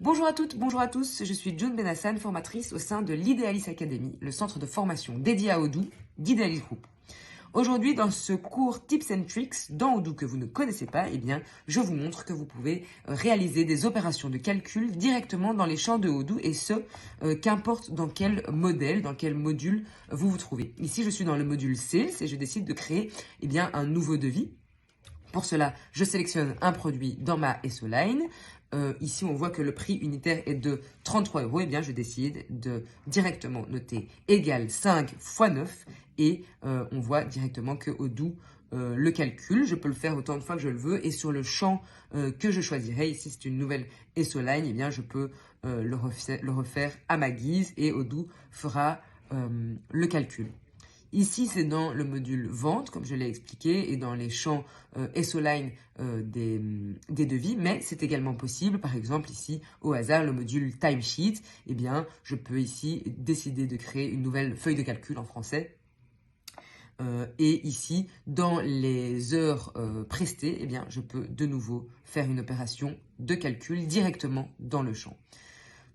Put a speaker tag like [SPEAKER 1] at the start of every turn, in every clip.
[SPEAKER 1] Bonjour à toutes, bonjour à tous, je suis June Benassan, formatrice au sein de l'Idealis Academy, le centre de formation dédié à Odoo d'Idealis Group. Aujourd'hui, dans ce cours Tips and Tricks dans Odoo que vous ne connaissez pas, je vous montre que vous pouvez réaliser des opérations de calcul directement dans les champs de Odoo et ce, qu'importe dans quel modèle, dans quel module vous vous trouvez. Ici, je suis dans le module Sales et je décide de créer un nouveau devis. Pour cela, je sélectionne un produit dans ma SO Line. Ici, on voit que le prix unitaire est de 33 €. Je décide de directement noter égal 5 x 9 et on voit directement que Odoo le calcul. Je peux le faire autant de fois que je le veux et sur le champ que je choisirai, ici c'est une nouvelle SO Line, je peux le refaire à ma guise et Odoo fera le calcul. Ici, c'est dans le module vente, comme je l'ai expliqué, et dans les champs SO Line des devis, mais c'est également possible, par exemple ici, au hasard, le module timesheet, je peux ici décider de créer une nouvelle feuille de calcul en français. Et ici, dans les heures prestées, je peux de nouveau faire une opération de calcul directement dans le champ.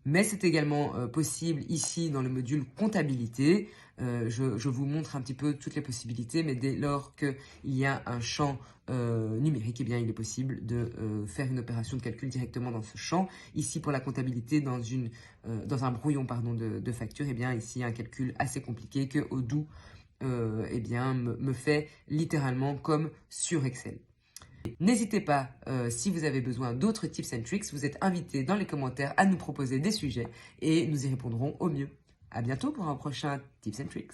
[SPEAKER 1] Mais c'est également possible ici dans le module comptabilité. Je vous montre un petit peu toutes les possibilités, mais dès lors qu'il y a un champ numérique, il est possible de faire une opération de calcul directement dans ce champ. Ici, pour la comptabilité, dans un brouillon de facture, ici, un calcul assez compliqué que Odoo me fait littéralement comme sur Excel. N'hésitez pas, si vous avez besoin d'autres tips and tricks, vous êtes invités dans les commentaires à nous proposer des sujets et nous y répondrons au mieux. À bientôt pour un prochain tips and tricks.